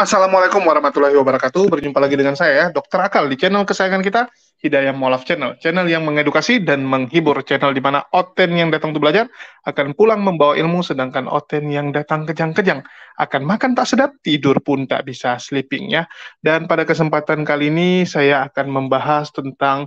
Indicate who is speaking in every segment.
Speaker 1: Assalamualaikum warahmatullahi wabarakatuh. Berjumpa lagi dengan saya, Dr. Akal, di channel kesayangan kita, Hidayah Mualaf Channel. Channel yang mengedukasi dan menghibur. Channel di mana Oten yang datang untuk belajar akan pulang membawa ilmu, sedangkan Oten yang datang kejang-kejang akan makan tak sedap, tidur pun tak bisa sleeping ya. Dan pada kesempatan kali ini saya akan membahas tentang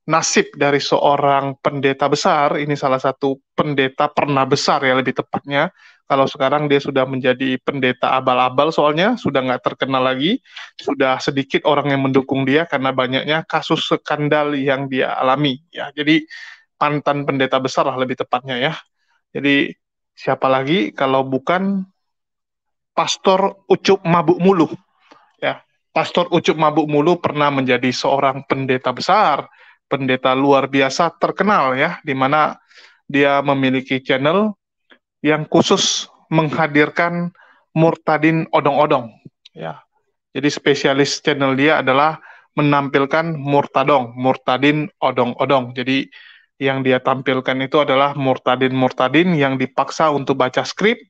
Speaker 1: nasib dari seorang pendeta besar. Ini salah satu pendeta pernah besar ya, lebih tepatnya. Kalau sekarang dia sudah menjadi pendeta abal-abal, soalnya sudah nggak terkenal lagi, sudah sedikit orang yang mendukung dia karena banyaknya kasus skandal yang dia alami. Ya, jadi mantan pendeta besar lah lebih tepatnya ya. Jadi siapa lagi kalau bukan Pastor Ucup Mabuk Mulu ya. Pastor Ucup Mabuk Mulu pernah menjadi seorang pendeta besar, pendeta luar biasa terkenal ya, di mana dia memiliki channel yang khusus menghadirkan murtadin odong-odong ya. Jadi spesialis channel dia adalah menampilkan murtadin odong-odong. Jadi yang dia tampilkan itu adalah murtadin yang dipaksa untuk baca skrip,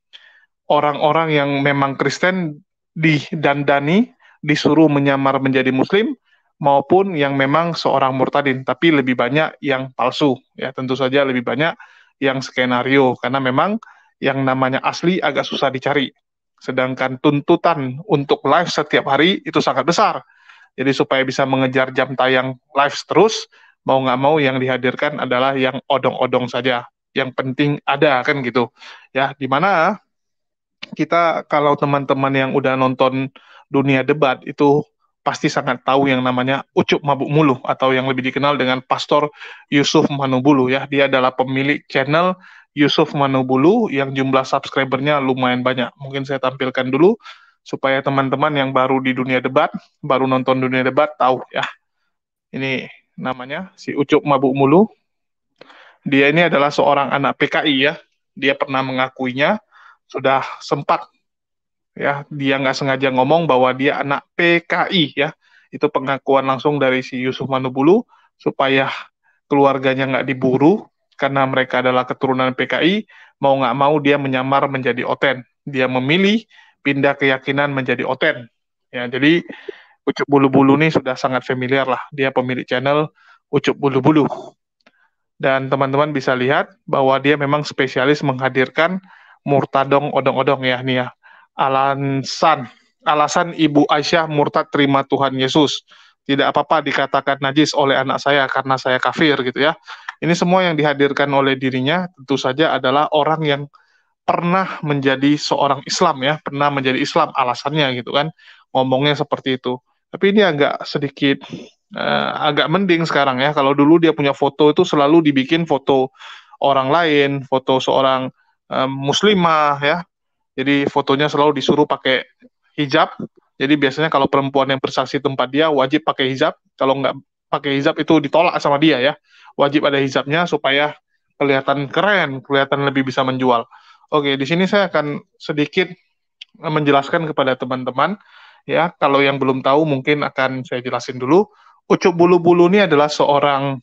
Speaker 1: orang-orang yang memang Kristen didandani, disuruh menyamar menjadi Muslim, maupun yang memang seorang murtadin, tapi lebih banyak yang palsu. Ya, tentu saja lebih banyak yang skenario, karena memang yang namanya asli agak susah dicari. Sedangkan tuntutan untuk live setiap hari itu sangat besar. Jadi supaya bisa mengejar jam tayang live terus, mau nggak mau yang dihadirkan adalah yang odong-odong saja. Yang penting ada kan gitu. Ya, di mana kita kalau teman-teman yang udah nonton dunia debat itu pasti sangat tahu yang namanya Ucup Mabuk Mulu atau yang lebih dikenal dengan Pastor Yusuf Manubulu ya. Dia adalah pemilik channel Yusuf Manubulu yang jumlah subscribernya lumayan banyak. Mungkin saya tampilkan dulu supaya teman-teman yang baru di dunia debat, baru nonton dunia debat tahu ya. Ini namanya si Ucup Mabuk Mulu. Dia ini adalah seorang anak PKI ya. Dia pernah mengakuinya sudah sempat ya, dia nggak sengaja ngomong bahwa dia anak PKI ya. Itu pengakuan langsung dari si Yusuf Manubulu supaya keluarganya nggak diburu karena mereka adalah keturunan PKI, mau nggak mau dia menyamar menjadi Oten. Dia memilih pindah keyakinan menjadi Oten. Ya, jadi Ucup Bulu-Bulu ini sudah sangat familiar lah. Dia pemilik channel Ucup Bulu-Bulu. Dan teman-teman bisa lihat bahwa dia memang spesialis menghadirkan murtadong odong-odong ya nih ya. Alasan Ibu Aisyah murtad terima Tuhan Yesus. Tidak apa-apa dikatakan najis oleh anak saya karena saya kafir gitu ya. Ini semua yang dihadirkan oleh dirinya tentu saja adalah orang yang pernah menjadi seorang Islam ya, pernah menjadi Islam alasannya gitu kan. Ngomongnya seperti itu. Tapi ini agak sedikit agak mending sekarang ya. Kalau dulu dia punya foto itu selalu dibikin foto orang lain, foto seorang muslimah ya. Jadi fotonya selalu disuruh pakai hijab. Jadi biasanya kalau perempuan yang bersaksi tempat dia wajib pakai hijab. Kalau nggak pakai hijab itu ditolak sama dia ya. Wajib ada hijabnya supaya kelihatan keren, kelihatan lebih bisa menjual. Oke, di sini saya akan sedikit menjelaskan kepada teman-teman ya. Kalau yang belum tahu mungkin akan saya jelasin dulu. Ucup Bulu-Bulu ini adalah seorang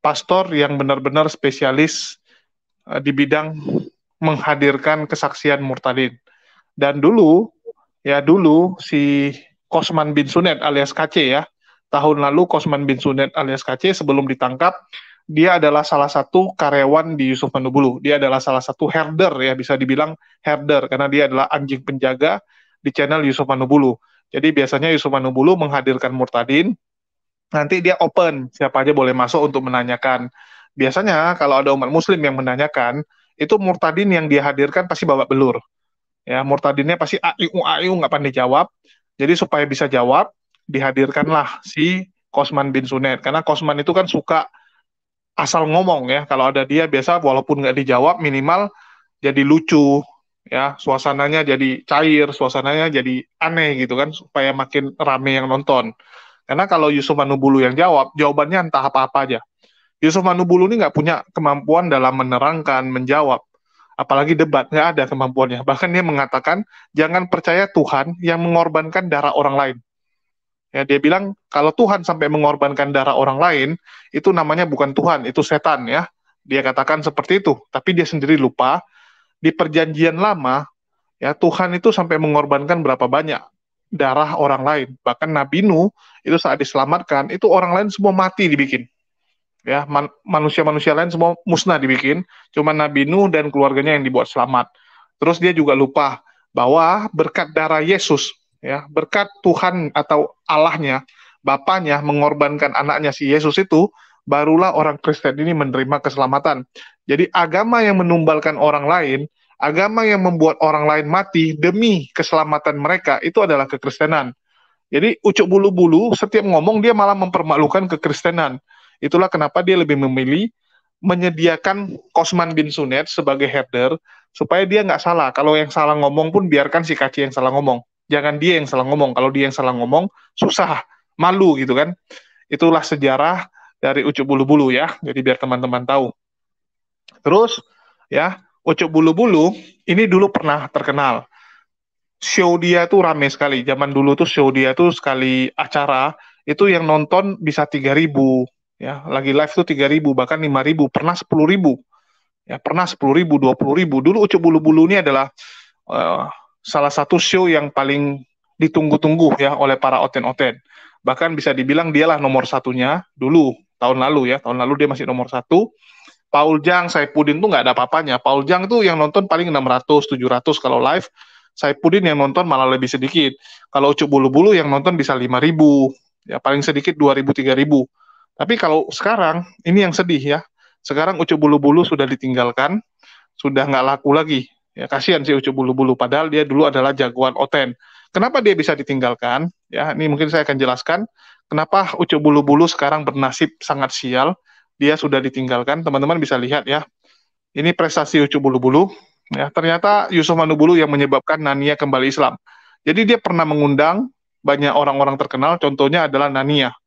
Speaker 1: pastor yang benar-benar spesialis di bidang menghadirkan kesaksian murtadin. Dan dulu si Kosman bin Sunet alias KC ya, tahun lalu Kosman bin Sunet alias KC sebelum ditangkap, dia adalah salah satu karyawan di Yusuf Manubulu. Dia adalah salah satu herder ya, bisa dibilang herder karena dia adalah anjing penjaga di channel Yusuf Manubulu. Jadi biasanya Yusuf Manubulu menghadirkan murtadin, nanti dia open, siapa aja boleh masuk untuk menanyakan. Biasanya kalau ada umat muslim yang menanyakan, itu murtadin yang dia hadirkan pasti babak belur. Ya, murtadinnya pasti ayu nggak pandai jawab. Jadi supaya bisa jawab, dihadirkanlah si Kosman bin Sunet. Karena Kosman itu kan suka asal ngomong ya. Kalau ada dia biasa walaupun nggak dijawab minimal jadi lucu ya, suasananya jadi cair, suasananya jadi aneh gitu kan supaya makin rame yang nonton. Karena kalau Yusuf Manubulu yang jawab, jawabannya entah apa-apa aja. Yusuf Manubulu ini nggak punya kemampuan dalam menerangkan, menjawab. Apalagi debat, nggak ada kemampuannya. Bahkan dia mengatakan, jangan percaya Tuhan yang mengorbankan darah orang lain. Ya, dia bilang, kalau Tuhan sampai mengorbankan darah orang lain, itu namanya bukan Tuhan, itu setan ya. Dia katakan seperti itu. Tapi dia sendiri lupa, di perjanjian lama, ya Tuhan itu sampai mengorbankan berapa banyak darah orang lain. Bahkan Nabi Nuh itu saat diselamatkan, itu orang lain semua mati dibikin. Ya, manusia-manusia lain semua musnah dibikin, cuma Nabi Nuh dan keluarganya yang dibuat selamat. Terus dia juga lupa bahwa berkat darah Yesus, ya, berkat Tuhan atau Allahnya, Bapaknya mengorbankan anaknya si Yesus itu, barulah orang Kristen ini menerima keselamatan. Jadi agama yang menumbalkan orang lain, agama yang membuat orang lain mati demi keselamatan mereka, itu adalah kekristenan. Jadi ucuk bulu-bulu setiap ngomong dia malah mempermalukan kekristenan. Itulah kenapa dia lebih memilih menyediakan Kosman bin Sunet sebagai herder supaya dia nggak salah. Kalau yang salah ngomong pun biarkan si kaci yang salah ngomong. Jangan dia yang salah ngomong. Kalau dia yang salah ngomong susah, malu gitu kan. Itulah sejarah dari ucuk bulu-bulu ya. Jadi biar teman-teman tahu. Terus ya, ucuk bulu-bulu ini dulu pernah terkenal. Show dia tuh rame sekali. Zaman dulu tuh show dia tuh sekali acara itu yang nonton bisa 3.000 ya. Lagi live tuh 3.000 bahkan 5.000 pernah 10.000 ya, pernah 10.000 20.000. Dulu Ucup Bulu-Bulu ini adalah salah satu show yang paling ditunggu-tunggu ya oleh para oten-oten. Bahkan bisa dibilang dialah nomor satunya dulu tahun lalu ya. Tahun lalu dia masih nomor satu. Paul Jang, Saipudin tuh nggak ada apa-apanya. Paul Jang tuh yang nonton paling 600, 700 kalau live. Saipudin yang nonton malah lebih sedikit. Kalau Ucup Bulu-Bulu yang nonton bisa 5.000, ya paling sedikit 2.000, 3.000. Tapi kalau sekarang, ini yang sedih ya. Sekarang Ucup Bulu-Bulu sudah ditinggalkan, sudah nggak laku lagi. Ya kasihan sih Ucup Bulu-Bulu, padahal dia dulu adalah jagoan Oten. Kenapa dia bisa ditinggalkan? Ya, ini mungkin saya akan jelaskan. Kenapa Ucup Bulu-Bulu sekarang bernasib sangat sial? Dia sudah ditinggalkan. Teman-teman bisa lihat ya. Ini prestasi Ucup Bulu-Bulu. Ya, ternyata Yusuf Manubulu yang menyebabkan Nania kembali Islam. Jadi dia pernah mengundang banyak orang-orang terkenal, contohnya adalah Nania.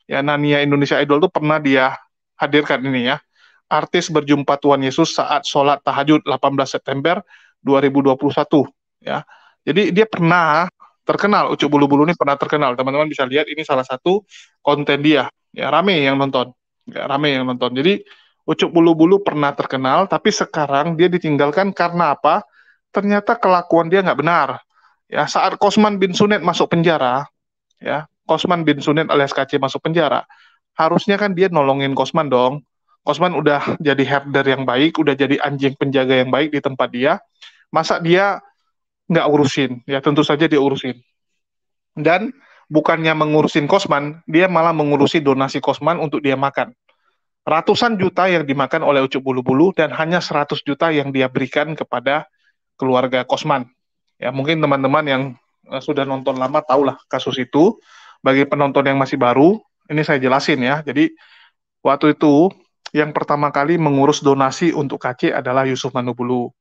Speaker 1: Ya, Nania Indonesia Idol itu pernah dia hadirkan ini ya. Artis berjumpa Tuhan Yesus saat sholat tahajud 18 September 2021. Ya, jadi dia pernah terkenal, Ucup Bulu-Bulu ini pernah terkenal. Teman-teman bisa lihat ini salah satu konten dia. Ya, rame yang nonton. Ya, rame yang nonton. Jadi Ucup Bulu-Bulu pernah terkenal, tapi sekarang dia ditinggalkan karena apa? Ternyata kelakuan dia nggak benar. Ya, saat Kosman bin Sunet masuk penjara, ya, Kosman bin Sunet alias KC masuk penjara, harusnya kan dia nolongin Kosman dong. Kosman udah jadi herder yang baik, udah jadi anjing penjaga yang baik di tempat dia. Masa dia nggak urusin? Ya tentu saja dia urusin. Dan bukannya mengurusin Kosman, dia malah mengurusi donasi Kosman untuk dia makan. Ratusan juta yang dimakan oleh Ucup Bulu-Bulu dan hanya 100 juta yang dia berikan kepada keluarga Kosman. Ya, mungkin teman-teman yang sudah nonton lama tahulah kasus itu. Bagi penonton yang masih baru, ini saya jelasin ya. Jadi, waktu itu yang pertama kali mengurus donasi untuk KC adalah Yusuf Manubulu.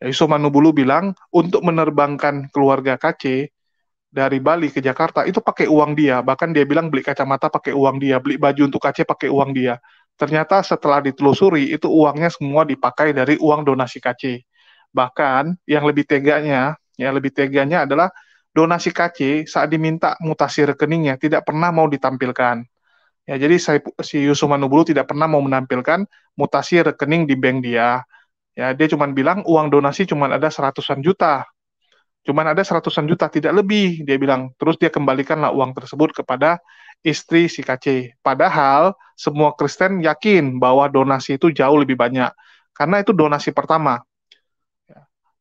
Speaker 1: Ya, Yusuf Manubulu bilang, untuk menerbangkan keluarga KC dari Bali ke Jakarta itu pakai uang dia. Bahkan dia bilang beli kacamata pakai uang dia, beli baju untuk KC pakai uang dia. Ternyata setelah ditelusuri itu uangnya semua dipakai dari uang donasi KC. Bahkan yang lebih teganya, ya lebih teganya adalah donasi KC saat diminta mutasi rekeningnya tidak pernah mau ditampilkan. Ya, jadi si Yusuf Manubulu tidak pernah mau menampilkan mutasi rekening di bank dia. Ya, dia cuma bilang uang donasi cuma ada seratusan juta. Cuman ada seratusan juta, tidak lebih, dia bilang. Terus dia kembalikanlah uang tersebut kepada istri si KC. Padahal semua Kristen yakin bahwa donasi itu jauh lebih banyak. Karena itu donasi pertama.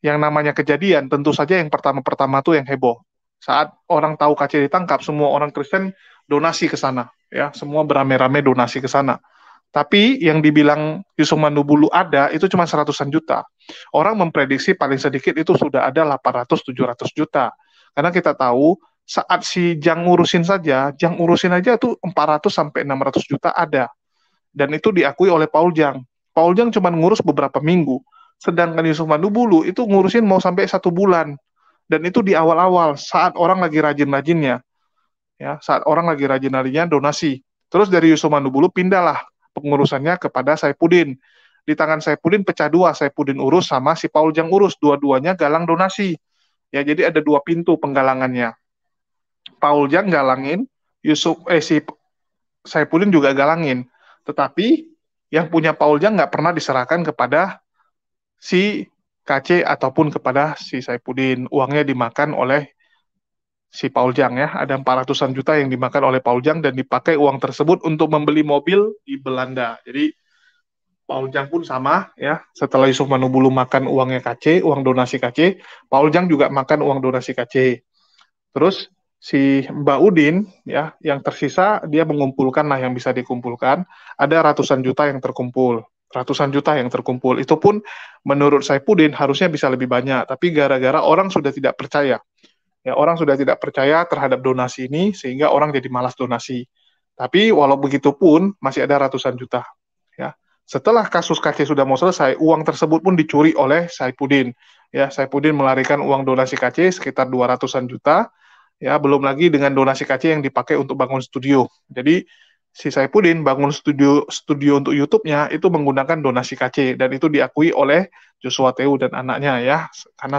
Speaker 1: Yang namanya kejadian, tentu saja yang pertama-pertama itu yang heboh. Saat orang tahu KC ditangkap, semua orang Kristen donasi ke sana. Ya, semua beramai-ramai donasi ke sana. Tapi yang dibilang Yusuf Manubulu ada, itu cuma seratusan juta. Orang memprediksi paling sedikit itu sudah ada 800-700 juta. Karena kita tahu saat si Jang urusin saja, Jang urusin aja itu 400-600 juta ada. Dan itu diakui oleh Paul Jang. Paul Jang cuma ngurus beberapa minggu. Sedangkan Yusuf Manubulu itu ngurusin mau sampai 1 bulan. Dan itu di awal-awal, saat orang lagi rajin-rajinnya. Ya, saat orang lagi rajin-rajinnya donasi. Terus dari Yusuf Manubulu pindahlah pengurusannya kepada Saipudin. Di tangan Saipudin pecah dua, Saipudin urus sama si Paul Jang urus, dua-duanya galang donasi. Ya, jadi ada dua pintu penggalangannya. Paul Jang galangin, si Saipudin juga galangin. Tetapi yang punya Paul Jang nggak pernah diserahkan kepada si KC ataupun kepada si Saipudin. Uangnya dimakan oleh si Paul Jang ya, ada 400-an juta yang dimakan oleh Paul Jang dan dipakai uang tersebut untuk membeli mobil di Belanda. Jadi Paul Jang pun sama ya, setelah Yusuf Manubulu makan uangnya KC, uang donasi KC, Paul Jang juga makan uang donasi KC. Terus si Mbak Udin ya, yang tersisa dia mengumpulkan lah yang bisa dikumpulkan, ada ratusan juta yang terkumpul. Ratusan juta yang terkumpul. Itu pun menurut Saipudin harusnya bisa lebih banyak, tapi gara-gara orang sudah tidak percaya. Ya, orang sudah tidak percaya terhadap donasi ini sehingga orang jadi malas donasi. Tapi walau begitu pun masih ada ratusan juta. Ya, setelah kasus KC sudah mau selesai, uang tersebut pun dicuri oleh Saipudin. Ya, Saipudin melarikan uang donasi KC sekitar 200-an juta. Ya, belum lagi dengan donasi KC yang dipakai untuk bangun studio. Jadi si Saipudin bangun studio untuk YouTube-nya itu menggunakan donasi KC dan itu diakui oleh Joshua Teu dan anaknya ya. Karena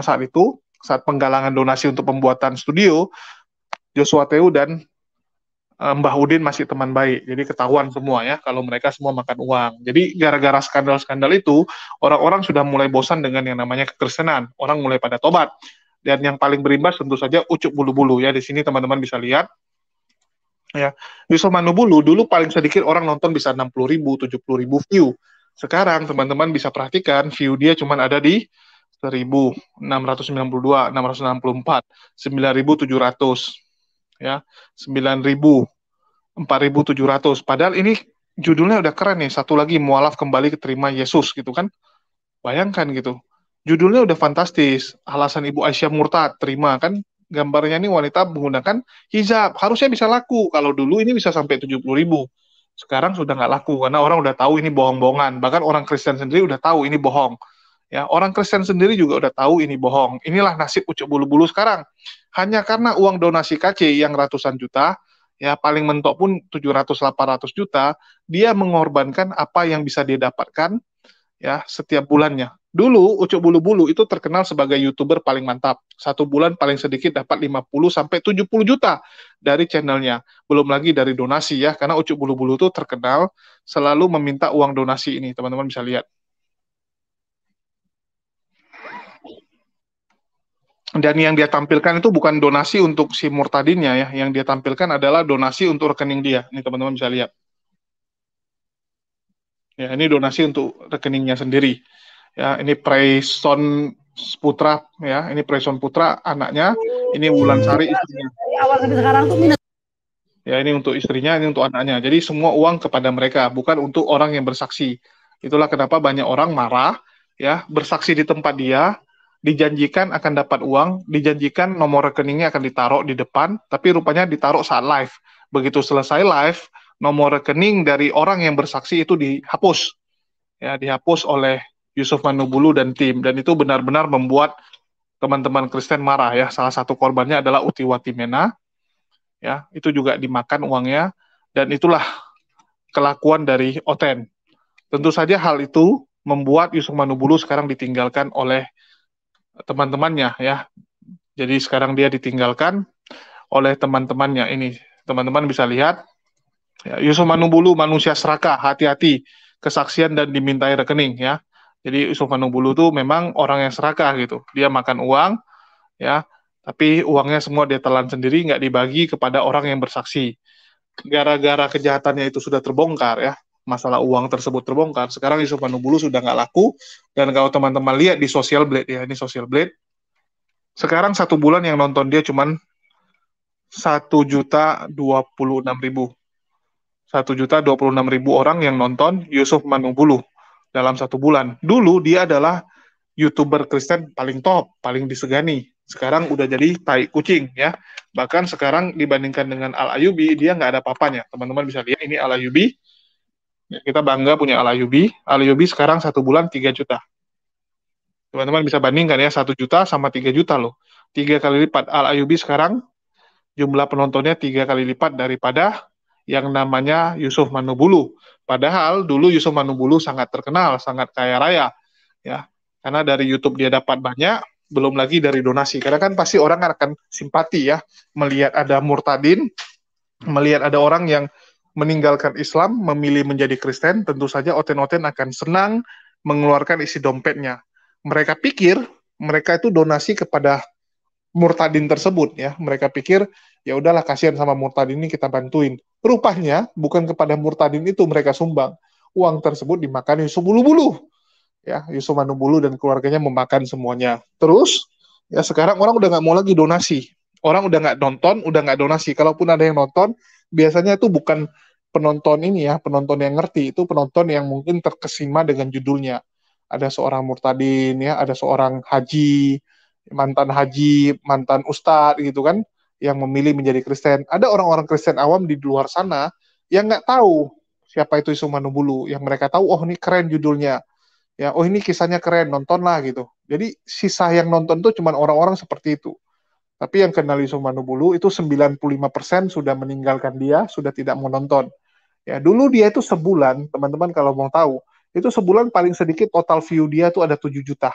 Speaker 1: saat penggalangan donasi untuk pembuatan studio, Joshua Teu dan Mbah Udin masih teman baik. Jadi ketahuan semua ya kalau mereka semua makan uang. Jadi gara-gara skandal-skandal itu, orang-orang sudah mulai bosan dengan yang namanya kekristenan. Orang mulai pada tobat. Dan yang paling berimbas tentu saja Ucup Bulu-Bulu ya. Di sini teman-teman bisa lihat ya. Yusuf Manubulu dulu paling sedikit orang nonton bisa 60.000, 70.000 view. Sekarang teman-teman bisa perhatikan view dia cuma ada di 1.692, 664, 9.700 ya, 9.000, 4.700. Padahal ini judulnya udah keren nih. Satu lagi, mualaf kembali keterima Yesus gitu kan. Bayangkan gitu. Judulnya udah fantastis. Alasan Ibu Aisyah murtad, terima kan. Gambarnya ini wanita menggunakan hijab. Harusnya bisa laku. Kalau dulu ini bisa sampai 70.000. Sekarang sudah nggak laku karena orang udah tahu ini bohong-bohongan. Bahkan orang Kristen sendiri udah tahu ini bohong. Ya, orang Kristen sendiri juga udah tahu ini bohong. Inilah nasib Ucuk Bulu-Bulu sekarang. Hanya karena uang donasi KC yang ratusan juta, ya paling mentok pun 700-800 juta, dia mengorbankan apa yang bisa dia dapatkan ya setiap bulannya. Dulu Ucuk Bulu-Bulu itu terkenal sebagai YouTuber paling mantap. Satu bulan paling sedikit dapat 50 sampai 70 juta dari channelnya. Belum lagi dari donasi ya, karena Ucuk Bulu-Bulu itu terkenal selalu meminta uang donasi ini. Teman-teman bisa lihat. Dan yang dia tampilkan itu bukan donasi untuk si Murtadinnya ya, yang dia tampilkan adalah donasi untuk rekening dia. Ini teman-teman bisa lihat. Ya, ini donasi untuk rekeningnya sendiri. Ya, ini Preson Putra ya, ini Preson Putra anaknya, ini Wulan Sari istrinya. Awal sampai sekarang tuh minus. Ya, ini untuk istrinya, ini untuk anaknya. Jadi semua uang kepada mereka, bukan untuk orang yang bersaksi. Itulah kenapa banyak orang marah ya, bersaksi di tempat dia, dijanjikan akan dapat uang, dijanjikan nomor rekeningnya akan ditaruh di depan, tapi rupanya ditaruh saat live. Begitu selesai live, nomor rekening dari orang yang bersaksi itu dihapus. Ya, dihapus oleh Yusuf Manubulu dan tim, dan itu benar-benar membuat teman-teman Kristen marah ya. Salah satu korbannya adalah Utiwati Mena. Ya, itu juga dimakan uangnya, dan itulah kelakuan dari Oten. Tentu saja hal itu membuat Yusuf Manubulu sekarang ditinggalkan oleh teman-temannya ya. Jadi sekarang dia ditinggalkan oleh teman-temannya ini. Teman-teman bisa lihat ya, Yusuf Manubulu manusia serakah, hati-hati kesaksian dan dimintai rekening ya. Jadi Yusuf Manubulu tuh memang orang yang serakah gitu. Dia makan uang ya, tapi uangnya semua dia telan sendiri, nggak dibagi kepada orang yang bersaksi. Gara-gara kejahatannya itu sudah terbongkar ya, masalah uang tersebut terbongkar. Sekarang Yusuf Manubulu sudah nggak laku, dan kalau teman-teman lihat di Social Blade ya, ini Social Blade, sekarang satu bulan yang nonton dia cuman 1.026.000. 1.026.000 orang yang nonton Yusuf Manubulu dalam satu bulan. Dulu dia adalah YouTuber Kristen paling top, paling disegani. Sekarang udah jadi tai kucing ya. Bahkan sekarang dibandingkan dengan Al Ayubi, dia nggak ada papanya. Teman-teman bisa lihat ini Al Ayubi. Ya, kita bangga punya Al Ayubi. Al Ayubi sekarang satu bulan 3 juta. Teman-teman bisa bandingkan ya, 1 juta sama 3 juta loh. 3 kali lipat. Al Ayubi sekarang jumlah penontonnya 3 kali lipat daripada yang namanya Yusuf Manubulu. Padahal dulu Yusuf Manubulu sangat terkenal, sangat kaya raya. Ya, karena dari YouTube dia dapat banyak, belum lagi dari donasi. Karena kan pasti orang akan simpati ya, melihat ada murtadin, melihat ada orang yang meninggalkan Islam, memilih menjadi Kristen, tentu saja Oten-Oten akan senang mengeluarkan isi dompetnya. Mereka pikir mereka itu donasi kepada murtadin tersebut ya. Mereka pikir ya udahlah kasihan sama murtadin ini kita bantuin. Rupanya bukan kepada murtadin itu mereka sumbang. Uang tersebut dimakan Yusuf Bulu-Bulu. Ya, Yusuf Manubulu dan keluarganya memakan semuanya. Terus ya sekarang orang udah nggak mau lagi donasi. Orang udah nggak nonton, udah nggak donasi. Kalaupun ada yang nonton, biasanya itu bukan penonton ini ya, penonton yang ngerti. Itu penonton yang mungkin terkesima dengan judulnya. Ada seorang murtadin ya, ada seorang haji, mantan ustadz gitu kan, yang memilih menjadi Kristen. Ada orang-orang Kristen awam di luar sana yang nggak tahu siapa itu Yusuf Manubulu. Yang mereka tahu, oh ini keren judulnya ya, oh ini kisahnya keren, nonton lah gitu. Jadi sisa yang nonton tuh cuma orang-orang seperti itu. Tapi yang kenal Yusuf Manubulu itu 95% sudah meninggalkan dia, sudah tidak mau nonton. Ya, dulu dia itu sebulan, teman-teman kalau mau tahu, itu sebulan paling sedikit total view dia tuh ada 7 juta.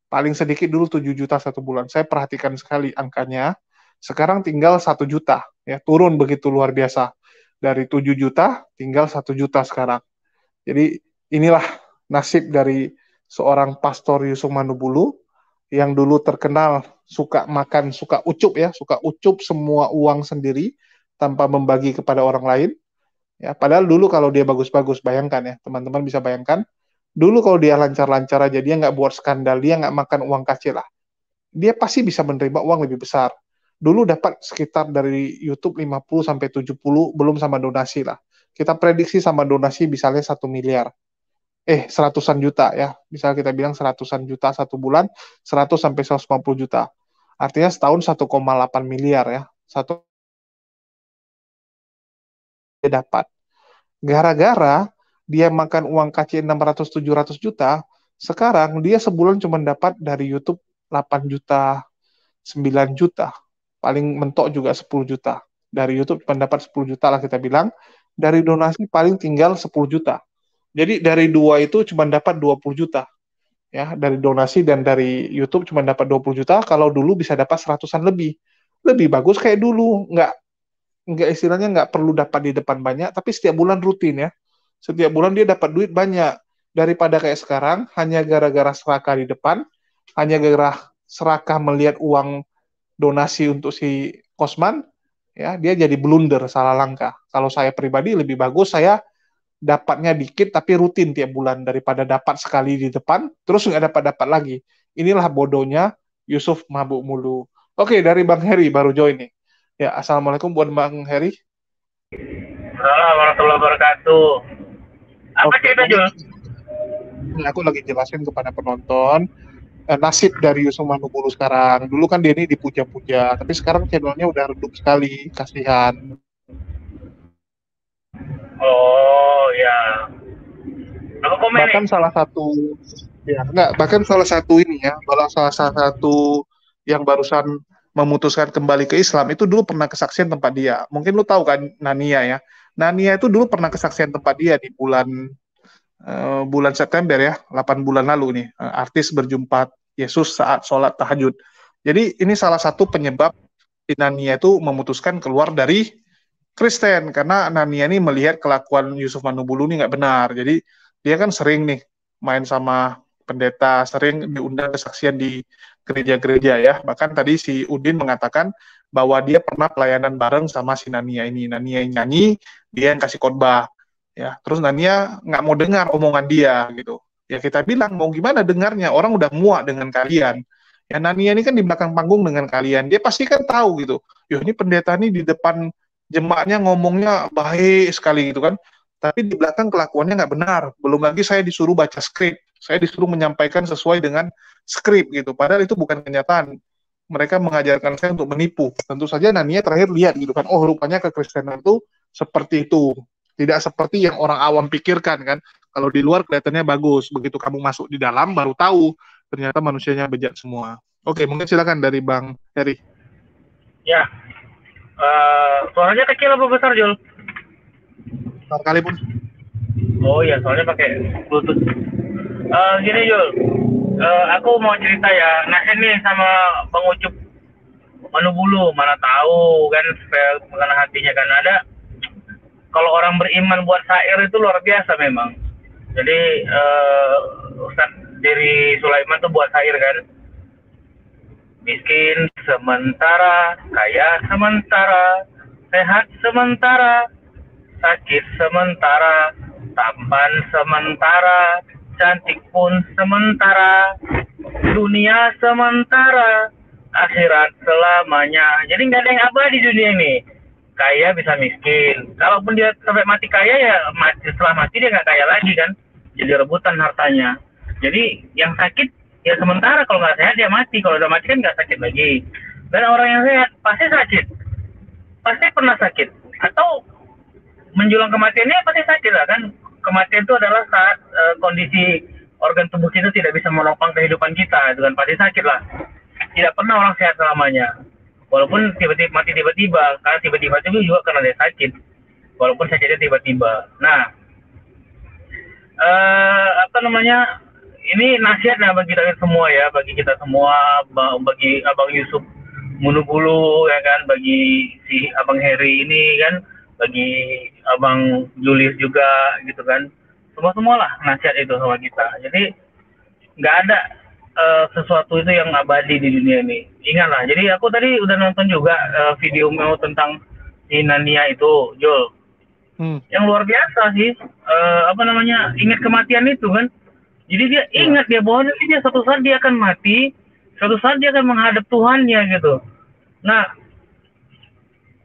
Speaker 1: Paling sedikit dulu 7 juta satu bulan. Saya perhatikan sekali angkanya. Sekarang tinggal 1 juta. Ya, turun begitu luar biasa. Dari 7 juta tinggal 1 juta sekarang. Jadi inilah nasib dari seorang pastor Yusuf Manubulu yang dulu terkenal suka makan, suka ucup ya, suka ucup semua uang sendiri tanpa membagi kepada orang lain. Ya, padahal dulu kalau dia bagus-bagus, bayangkan ya, teman-teman bisa bayangkan, dulu kalau dia lancar-lancar aja, dia nggak buat skandal, dia nggak makan uang kecil lah, dia pasti bisa menerima uang lebih besar. Dulu dapat sekitar dari YouTube 50 sampai 70, belum sama donasi lah. Kita prediksi sama donasi misalnya 1 miliar. Seratusan juta ya. Misal kita bilang seratusan juta satu bulan, 100 sampai 150 juta. Artinya setahun 1,8 miliar ya. Satu dia dapat. Gara-gara dia makan uang KC 600-700 juta, sekarang dia sebulan cuma dapat dari YouTube 8 juta, 9 juta. Paling mentok juga 10 juta. Dari YouTube cuma dapat 10 juta lah kita bilang. Dari donasi paling tinggal 10 juta. Jadi dari dua itu cuma dapat 20 juta. Ya, dari donasi dan dari YouTube cuma dapat 20 juta, kalau dulu bisa dapat seratusan lebih. Lebih bagus kayak dulu, nggak istilahnya nggak perlu dapat di depan banyak, tapi setiap bulan rutin ya. Setiap bulan dia dapat duit banyak. Daripada kayak sekarang, hanya gara-gara serakah di depan, hanya gara-gara serakah melihat uang donasi untuk si Kosman, ya dia jadi blunder, salah langkah. Kalau saya pribadi lebih bagus saya dapatnya dikit tapi rutin tiap bulan daripada dapat sekali di depan terus nggak dapat lagi. Inilah bodohnya Yusuf mabuk mulu. Oke, dari Bang Heri baru join nih. Ya, assalamualaikum buat Bang Heri.
Speaker 2: Assalamualaikum warahmatullahi wabarakatuh. Apa
Speaker 1: Oke,
Speaker 2: cerita Jul?
Speaker 1: ini aku lagi jelasin kepada penonton nasib dari Yusuf Manubulu sekarang. Dulu kan dia ini dipuja-puja, tapi sekarang channelnya udah redup sekali, kasihan.
Speaker 2: Oh ya, aku komen nih.
Speaker 1: Bahkan salah satu ya enggak, bahkan salah satu ini ya, salah satu yang barusan memutuskan kembali ke Islam itu dulu pernah kesaksian tempat dia. Mungkin lu tahu kan Nania ya. Nania itu dulu pernah kesaksian tempat dia di bulan September ya, 8 bulan lalu nih. Artis berjumpa Yesus saat sholat tahajud. Jadi ini salah satu penyebab Nania itu memutuskan keluar dari Kristen karena Nania ini melihat kelakuan Yusuf Manubulu ini nggak benar. Jadi dia kan sering nih main sama pendeta, sering diundang kesaksian di gereja-gereja ya. Bahkan tadi si Udin mengatakan bahwa dia pernah pelayanan bareng sama si Nania ini. Nania yang nyanyi, dia yang kasih khotbah. Ya, terus Nania nggak mau dengar omongan dia gitu. Ya kita bilang mau gimana dengarnya, orang udah muak dengan kalian. Ya Nania ini kan di belakang panggung dengan kalian, dia pasti kan tahu gitu. Yo ini pendeta ini di depan jemaatnya ngomongnya baik sekali gitu kan, tapi di belakang kelakuannya nggak benar. Belum lagi saya disuruh baca skrip, saya disuruh menyampaikan sesuai dengan skrip gitu, padahal itu bukan kenyataan. Mereka mengajarkan saya untuk menipu. Tentu saja Nania terakhir lihat gitu kan, oh rupanya kekristenan itu seperti itu, tidak seperti yang orang awam pikirkan kan. Kalau di luar kelihatannya bagus, begitu kamu masuk di dalam baru tahu ternyata manusianya bejat semua. Oke, mungkin silakan dari Bang Heri.
Speaker 2: Ya, suaranya kecil apa besar Jul?
Speaker 1: Besar kali pun.
Speaker 2: Oh iya, soalnya pakai Bluetooth. Gini Jul, aku mau cerita ya. Nah ini sama Bang Ucup Manubulu, mana tahu kan supaya mengenai hatinya kan ada. Kalau orang beriman buat syair itu luar biasa memang. Jadi Ustadz dari Sulaiman tuh buat syair kan. Miskin sementara, kaya sementara, sehat sementara, sakit sementara, tampan sementara, cantik pun sementara, dunia sementara, akhirat selamanya. Jadi nggak ada yang abadi di dunia ini. Kaya bisa miskin. Kalaupun dia sampai mati kaya ya mati, setelah mati dia nggak kaya lagi kan. Jadi rebutan hartanya. Jadi yang sakit ya sementara, kalau nggak sehat dia mati. Kalau udah mati kan nggak sakit lagi. Dan orang yang sehat pasti sakit. Pasti pernah sakit. Atau menjelang kematiannya pasti sakit lah kan. Kematian itu adalah saat kondisi organ tubuh kita tidak bisa menopang kehidupan kita, itu kan pasti sakit lah. Tidak pernah orang sehat selamanya, walaupun tiba-tiba mati tiba-tiba, karena tiba-tiba itu juga karena dia sakit, walaupun sakitnya tiba-tiba. Nah, apa namanya, ini nasihat lah bagi kita semua ya, bagi kita semua, bagi Abang Yusuf Munubulu ya kan, bagi si Abang Heri ini kan, bagi Abang Julius juga gitu kan, semua lah nasihat itu sama kita. Jadi nggak ada sesuatu itu yang abadi di dunia ini. Ingatlah. Jadi aku tadi udah nonton juga video mau tentang si Nania itu, Jul. Yang luar biasa sih. Apa namanya? Ingat kematian itu kan. Jadi dia ingat dia bahwa dia suatu saat dia akan mati, suatu saat dia akan menghadap Tuhannya gitu. Nah,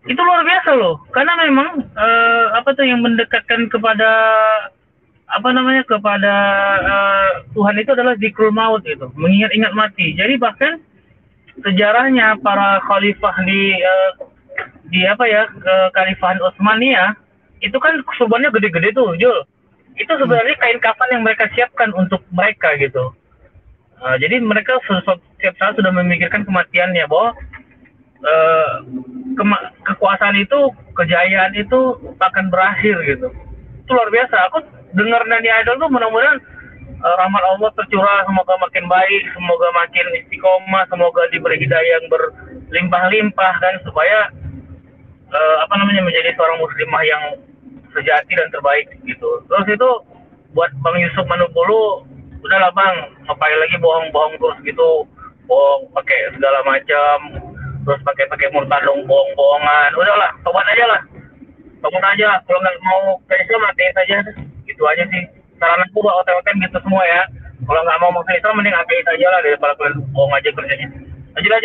Speaker 2: itu luar biasa loh. Karena memang apa tuh yang mendekatkan kepada apa namanya, kepada Tuhan itu adalah zikrul maut, itu mengingat-ingat mati. Jadi bahkan sejarahnya para khalifah di apa ya, kekhalifahan Utsmaniyah itu kan kurbannya gede-gede tuh, Jul. Itu sebenarnya kain kafan yang mereka siapkan untuk mereka gitu. Jadi mereka setiap saat sudah memikirkan kematiannya, bahwa kekuasaan itu, kejayaan itu akan berakhir gitu. Itu luar biasa. Aku dengar Nani Idol tuh, mudah-mudahan rahmat Allah tercurah, semoga makin baik, semoga makin istiqomah, semoga diberi hidayah yang berlimpah-limpah, dan supaya apa namanya, menjadi seorang muslimah yang sejati dan terbaik gitu. Terus itu buat Bang Yusuf Manupulu, udahlah Bang, ngapain lagi bohong-bohong terus gitu, bohong pakai segala macam, terus pakai murtadong, bohong-bohongan. Udahlah, tobat aja lah, tobat aja. Kalau nggak mau ke Islam, matiin saja. Gitu aja sih. Saran aku buat otel-otel gitu semua ya. Kalau nggak mau masuk Islam, mending apain aja lah, daripada kalian bohong aja kerjanya.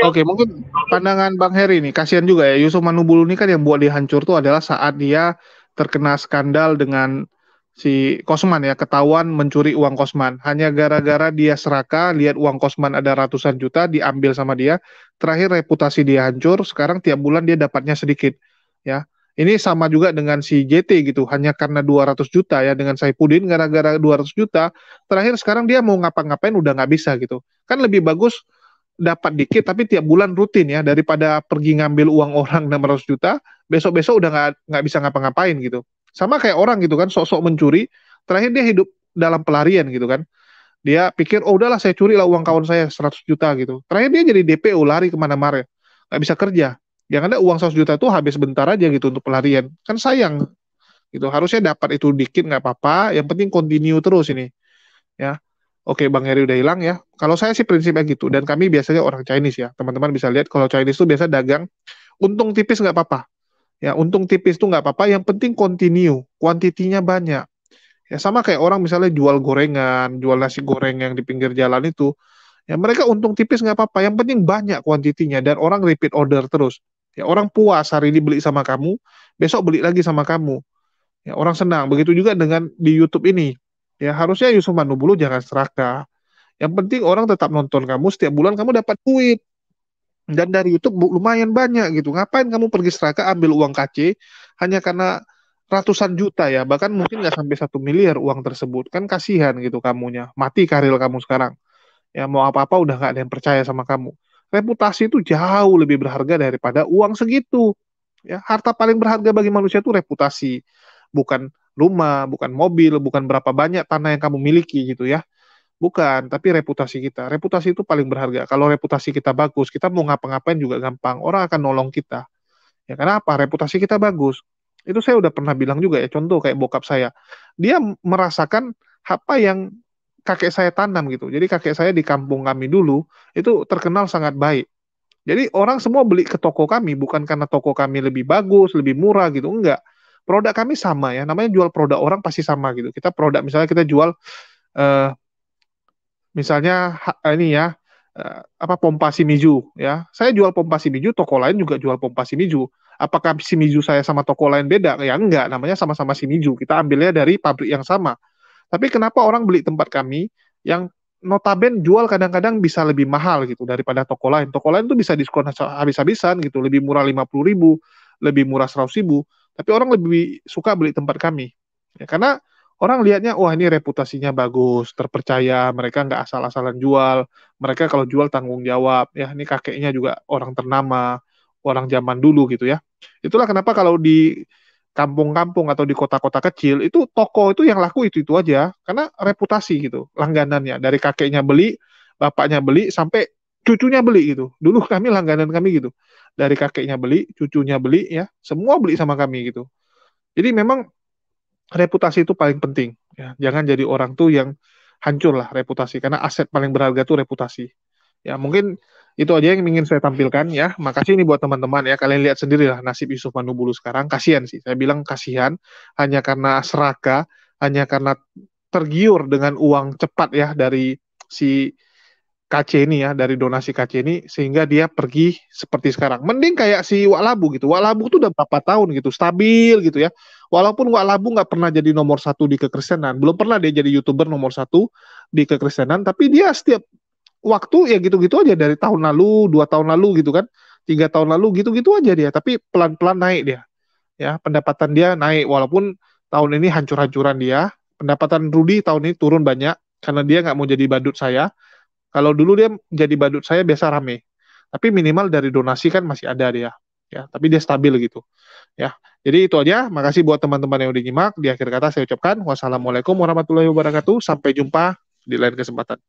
Speaker 1: Oke, mungkin pandangan Bang Heri nih, kasihan juga ya, Yusuf Manubulu ini kan yang buat dia hancur tuh adalah saat dia terkena skandal dengan si Kosman ya, ketahuan mencuri uang Kosman. Hanya gara-gara dia serakah, lihat uang Kosman ada ratusan juta, diambil sama dia, terakhir reputasi dia hancur, sekarang tiap bulan dia dapatnya sedikit. Ya, ini sama juga dengan si JT gitu, hanya karena 200 juta ya, dengan Saipudin gara-gara 200 juta, terakhir sekarang dia mau ngapa-ngapain udah nggak bisa gitu. Kan lebih bagus dapat dikit tapi tiap bulan rutin ya, daripada pergi ngambil uang orang 600 juta besok-besok udah nggak bisa ngapa-ngapain gitu. Sama kayak orang gitu kan, sok-sok mencuri, terakhir dia hidup dalam pelarian gitu kan. Dia pikir oh udahlah saya curi lah uang kawan saya 100 juta gitu, terakhir dia jadi DPO, lari kemana-mana, nggak bisa kerja. Yang ada uang 100 juta itu habis bentar aja gitu untuk pelarian, kan sayang gitu. Harusnya dapat itu dikit nggak apa-apa, yang penting continue terus ini ya. Oke, Bang Heri udah hilang ya. Kalau saya sih prinsipnya gitu, dan kami biasanya orang Chinese ya. Teman-teman bisa lihat kalau Chinese itu biasa dagang, untung tipis nggak apa-apa. Ya, untung tipis itu nggak apa-apa, yang penting continue, kuantitinya banyak. Ya, sama kayak orang misalnya jual gorengan, jual nasi goreng yang di pinggir jalan itu, ya mereka untung tipis nggak apa-apa, yang penting banyak kuantitinya, dan orang repeat order terus. Ya, orang puas hari ini beli sama kamu, besok beli lagi sama kamu. Ya, orang senang. Begitu juga dengan di YouTube ini. Ya, harusnya Yusuf Manubulu jangan serakah. Yang penting orang tetap nonton kamu, setiap bulan kamu dapat duit. Dan dari YouTube lumayan banyak gitu. Ngapain kamu pergi serakah ambil uang KC hanya karena ratusan juta ya, bahkan mungkin nggak sampai 1 miliar uang tersebut. Kan kasihan gitu kamunya. Mati karir kamu sekarang. Ya mau apa-apa udah nggak ada yang percaya sama kamu. Reputasi itu jauh lebih berharga daripada uang segitu. Ya, harta paling berharga bagi manusia itu reputasi, bukan rumah, bukan mobil, bukan berapa banyak tanah yang kamu miliki gitu ya. Bukan, tapi reputasi kita. Reputasi itu paling berharga. Kalau reputasi kita bagus, kita mau ngapa-ngapain juga gampang. Orang akan nolong kita. Ya kenapa? Reputasi kita bagus. Itu saya udah pernah bilang juga ya, contoh kayak bokap saya. Dia merasakan apa yang kakek saya tanam gitu. Jadi kakek saya di kampung kami dulu itu terkenal sangat baik. Jadi orang semua beli ke toko kami bukan karena toko kami lebih bagus, lebih murah gitu, enggak. Produk kami sama ya, namanya jual produk orang pasti sama gitu. Kita produk misalnya kita jual eh, misalnya ini ya apa pompa Shimizu ya. Saya jual pompa Shimizu, toko lain juga jual pompa Shimizu. Apakah Shimizu saya sama toko lain beda? Ya enggak, namanya sama-sama Shimizu. Kita ambilnya dari pabrik yang sama. Tapi kenapa orang beli tempat kami yang notaben jual kadang-kadang bisa lebih mahal gitu daripada toko lain. Toko lain tuh bisa diskon habis-habisan gitu, lebih murah 50.000, lebih murah 100.000. Tapi orang lebih suka beli tempat kami. Ya, karena orang lihatnya, wah ini reputasinya bagus, terpercaya, mereka nggak asal-asalan jual, mereka kalau jual tanggung jawab, ya ini kakeknya juga orang ternama, orang zaman dulu gitu ya. Itulah kenapa kalau di kampung-kampung atau di kota-kota kecil itu toko itu yang laku itu aja karena reputasi gitu langganannya dari kakeknya beli bapaknya beli sampai cucunya beli gitu dulu kami langganan kami gitu dari kakeknya beli cucunya beli ya semua beli sama kami gitu jadi memang reputasi itu paling penting ya jangan jadi orang tuh yang hancur lah reputasi karena aset paling berharga tuh reputasi ya mungkin itu aja yang ingin saya tampilkan ya makasih ini buat teman-teman ya kalian lihat sendiri lah nasib Yusuf Manubulu sekarang kasihan sih saya bilang kasihan hanya karena seraka hanya karena tergiur dengan uang cepat ya dari si KC ini ya dari donasi KC ini sehingga dia pergi seperti sekarang. Mending kayak si Wak Labu gitu. Wak Labu tuh udah berapa tahun gitu stabil gitu ya. Walaupun Wak Labu nggak pernah jadi nomor satu di kekristenan, belum pernah dia jadi youtuber nomor satu di kekristenan, tapi dia setiap waktu ya gitu-gitu aja dari tahun lalu, 2 tahun lalu gitu kan, 3 tahun lalu gitu-gitu aja dia. Tapi pelan-pelan naik dia. Ya pendapatan dia naik walaupun tahun ini hancur-hancuran dia. Pendapatan Rudy tahun ini turun banyak karena dia nggak mau jadi badut saya. Kalau dulu dia jadi badut saya biasa rame. Tapi minimal dari donasi kan masih ada dia. Ya, tapi dia stabil gitu. Ya. Jadi itu aja. Makasih buat teman-teman yang udah nyimak. Di akhir kata saya ucapkan wassalamualaikum warahmatullahi wabarakatuh. Sampai jumpa di lain kesempatan.